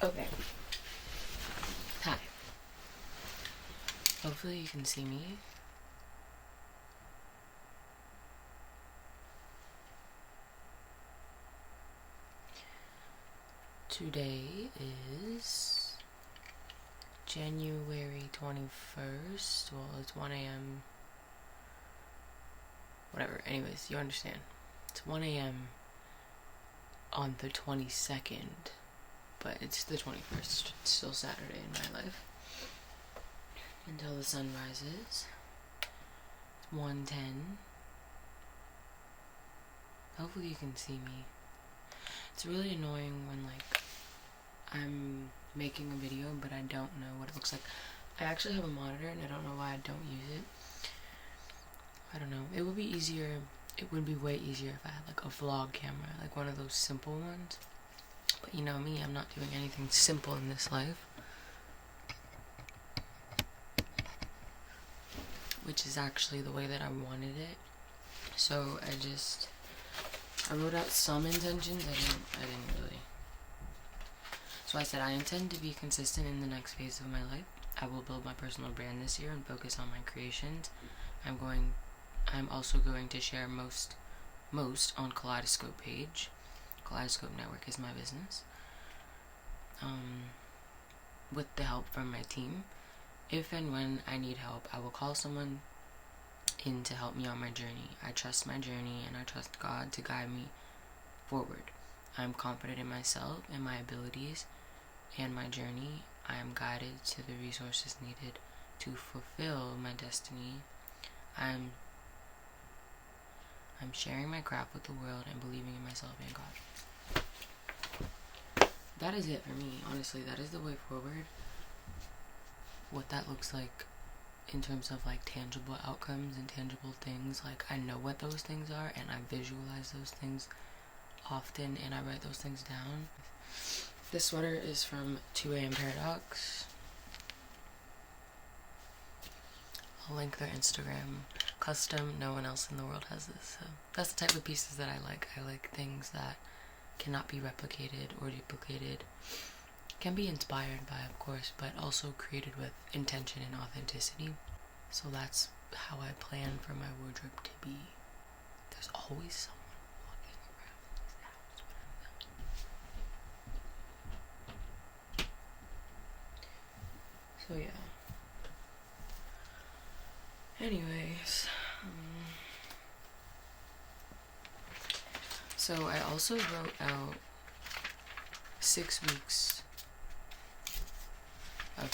Okay. Hi. Hopefully you can see me. Today is January 21st. Well, it's 1 a.m. Whatever. Anyways, you understand. It's 1 a.m. on the 22nd, but it's the 21st. It's still Saturday in my life. Until the sun rises. It's 1:10. Hopefully you can see me. It's really annoying when, like, I'm making a video, but I don't know what it looks like. I actually have a monitor, and I don't know why I don't use it. I don't know. It would be easier. It would be way easier if I had, like, a vlog camera, like one of those simple ones. But you know me, I'm not doing anything simple in this life. Which is actually the way that I wanted it. So I wrote out some intentions. I didn't really. So I said, I intend to be consistent in the next phase of my life. I will build my personal brand this year and focus on my creations. I'm also going to share most on Kaleidoscope page. Kaleidoscope Network is my business. With the help from my team. If and when I need help, I will call someone in to help me on my journey. I trust my journey and I trust God to guide me forward. I am confident in myself and my abilities and my journey. I am guided to the resources needed to fulfill my destiny. I'm sharing my craft with the world and believing in myself and God. That is it for me, honestly. That is the way forward. What that looks like in terms of, like, tangible outcomes and tangible things. Like, I know what those things are, and I visualize those things often, and I write those things down. This sweater is from 2 a.m. Paradox. I'll link their Instagram. Custom. No one else in the world has this. So that's the type of pieces that I like. I like things that cannot be replicated or duplicated. Can be inspired by, of course, but also created with intention and authenticity. So that's how I plan for my wardrobe to be. There's always someone walking around this house when I'm done. So yeah. Anyways. So I also wrote out 6 weeks of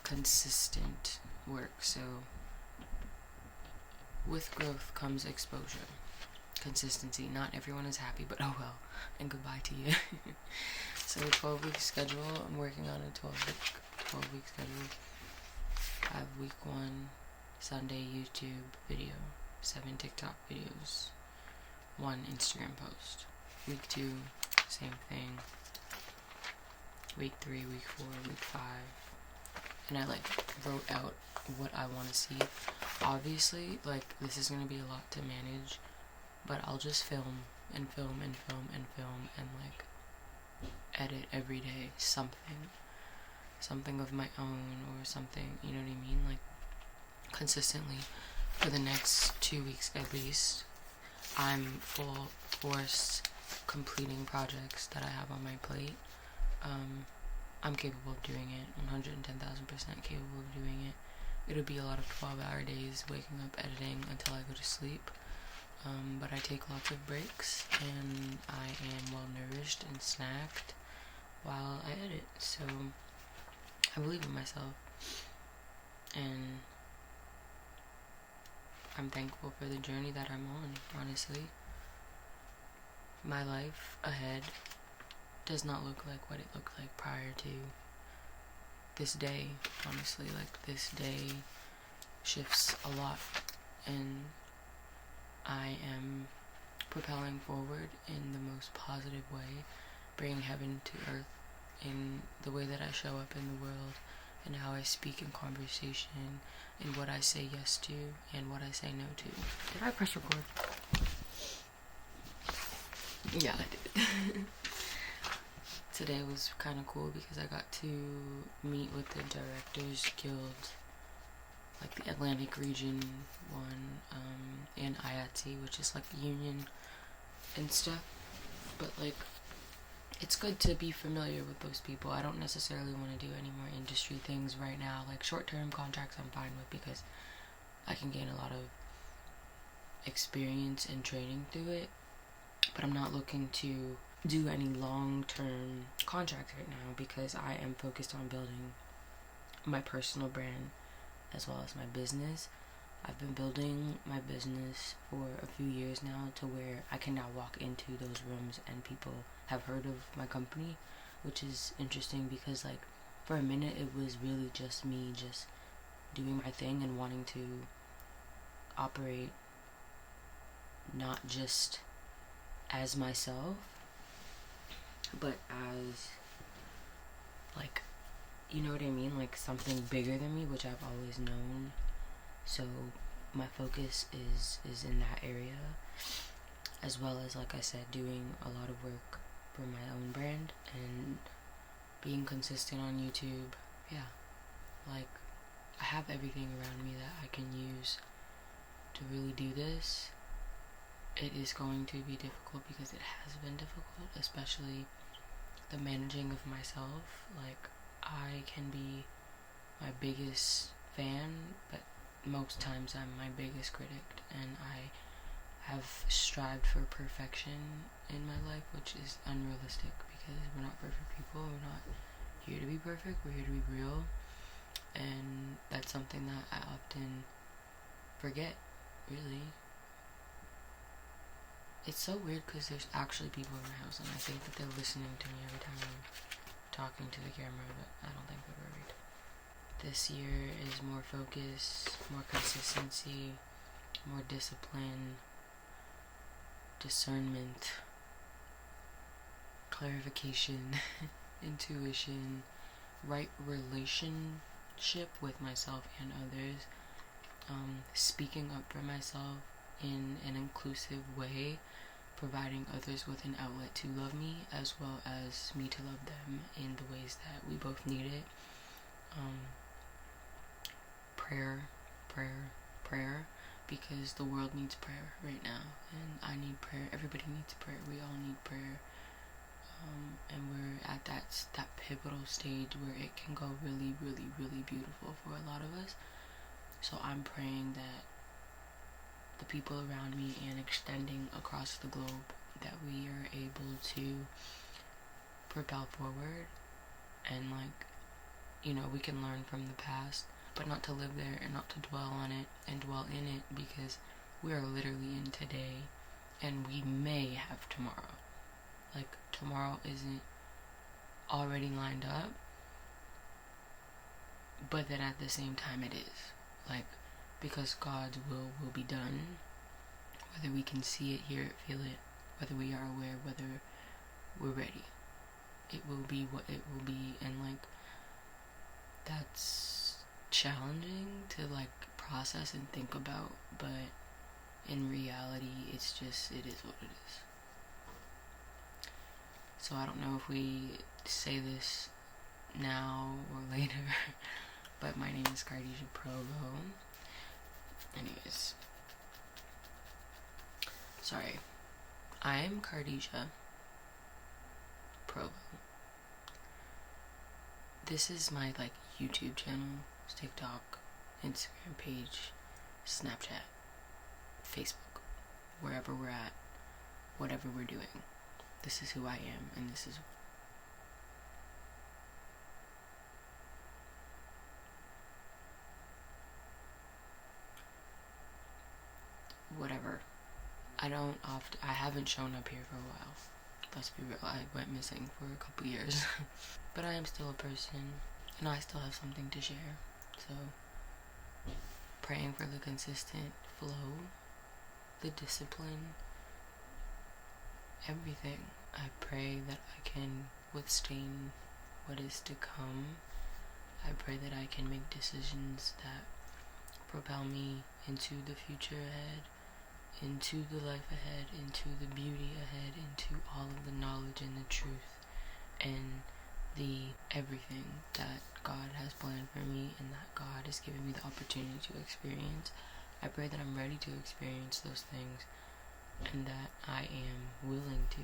consistent work. So with growth comes exposure, consistency. Not everyone is happy, but oh well, and goodbye to you. So 12-week schedule. I'm working on a 12-week schedule. I have week 1 Sunday YouTube video, 7 TikTok videos, 1 Instagram post. Week 2, same thing. Week 3, week 4, week 5. And I, like, wrote out what I want to see. Obviously, like, this is going to be a lot to manage, but I'll just film and film and film and film and, like, edit every day something of my own or something, you know what I mean? Like, consistently for the next 2 weeks at least. I'm full force completing projects that I have on my plate. I'm capable of doing it, 110,000% capable of doing it. It'll be a lot of 12-hour days, waking up, editing until I go to sleep. But I take lots of breaks, and I am well nourished and snacked while I edit. So I believe in myself, and I'm thankful for the journey that I'm on, honestly. My life ahead does not look like what it looked like prior to this day, honestly. Like, this day shifts a lot, and I am propelling forward in the most positive way, bringing heaven to earth in the way that I show up in the world, and how I speak in conversation, and what I say yes to, and what I say no to. Did I press record? Yeah, I did. today was kind of cool because I got to meet with the Directors Guild, like the Atlantic Region one, and IATSE, which is like union and stuff. But like, it's good to be familiar with those people. I don't necessarily want to do any more industry things right now. Like short-term contracts I'm fine with because I can gain a lot of experience and training through it. But I'm not looking to do any long-term contracts right now because I am focused on building my personal brand as well as my business. I've been building my business for a few years now to where I can now walk into those rooms and people have heard of my company, which is interesting because like for a minute it was really just me just doing my thing and wanting to operate not just as myself but as like, you know what I mean, like something bigger than me, which I've always known. So my focus is in that area, as well as, like I said, doing a lot of work for my own brand and being consistent on YouTube. Yeah, like I have everything around me that I can use to really do this. It is going to be difficult because it has been difficult, especially the managing of myself. Like I can be my biggest fan, but most times I'm my biggest critic, and I have strived for perfection in my life, which is unrealistic because we're not perfect people. We're not here to be perfect. We're here to be real, and that's something that I often forget, really. It's so weird because there's actually people in my house, and I think that they're listening to me every time I'm talking to the camera, but I don't think they're worried. This year is more focus, more consistency, more discipline, discernment, clarification, intuition, right relationship with myself and others, speaking up for myself in an inclusive way, providing others with an outlet to love me as well as me to love them in the ways that we both need it. Prayer, because the world needs prayer right now, and I need prayer. Everybody needs prayer. We all need prayer, and we're at that pivotal stage where it can go really, really, really beautiful for a lot of us. So I'm praying that the people around me and extending across the globe, that we are able to propel forward, and like, you know, we can learn from the past, but not to live there and not to dwell on it and dwell in it, because we are literally in today and we may have tomorrow. Like, tomorrow isn't already lined up, but then at the same time it is. Like, because God's will be done, whether we can see it, hear it, feel it, whether we are aware, whether we're ready. It will be what it will be, and like, that's challenging to like process and think about, but in reality it is what it is. So I don't know if we say this now or later, but my name is Kardeisha Provo. Anyways, sorry, I'm Kardeisha Provo. This is my like YouTube channel, TikTok, Instagram page, Snapchat, Facebook, wherever we're at, whatever we're doing. This is who I am, and this is whatever. I haven't shown up here for a while. Let's be real, I went missing for a couple years. But I am still a person, and I still have something to share. So, praying for the consistent flow, the discipline, everything. I pray that I can withstand what is to come. I pray that I can make decisions that propel me into the future ahead, into the life ahead, into the beauty ahead, into all of the knowledge and the truth in the everything that God has planned for me and that God has given me the opportunity to experience. I pray that I'm ready to experience those things and that I am willing to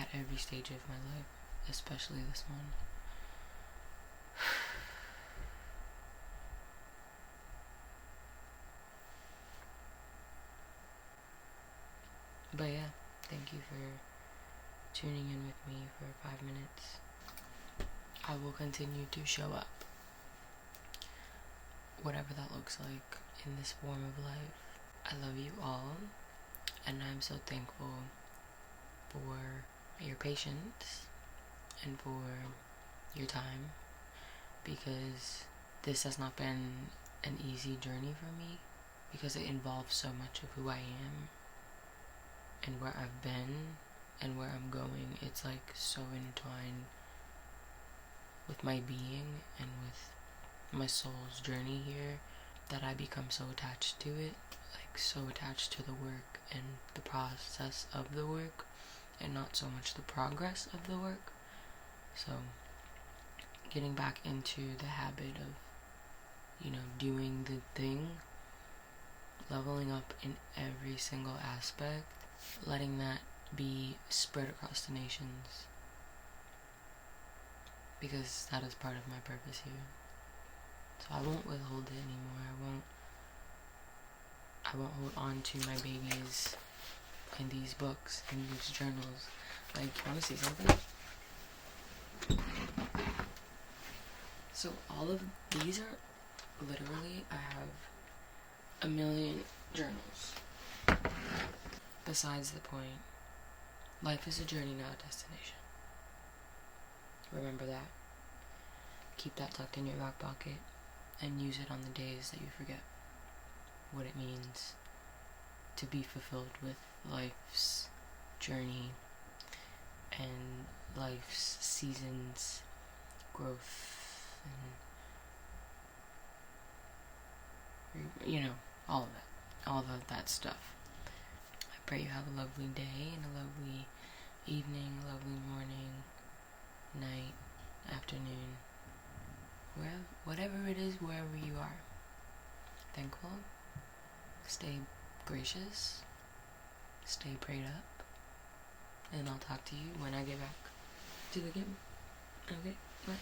at every stage of my life, especially this one. But yeah, thank you for tuning in with me for 5 minutes. I will continue to show up, whatever that looks like in this form of life. I love you all, and I'm so thankful for your patience and for your time, because this has not been an easy journey for me, because it involves so much of who I am and where I've been and where I'm going. It's like so intertwined with my being and with my soul's journey here that I become so attached to it, like so attached to the work and the process of the work and not so much the progress of the work. So getting back into the habit of, doing the thing, leveling up in every single aspect, letting that be spread across the nations, because that is part of my purpose here. So I won't withhold it anymore. I won't hold on to my babies in these books, in these journals. Like, you wanna see something? So all of these are literally, I have a million journals. Besides the point, life is a journey, not a destination. Remember that. Keep that tucked in your back pocket and use it on the days that you forget what it means to be fulfilled with life's journey and life's seasons, growth, and all of that stuff. I pray you have a lovely day and a lovely evening, a lovely morning, night, afternoon, whatever it is, wherever you are. Thankful. Stay gracious. Stay prayed up. And I'll talk to you when I get back to the game. Okay, bye.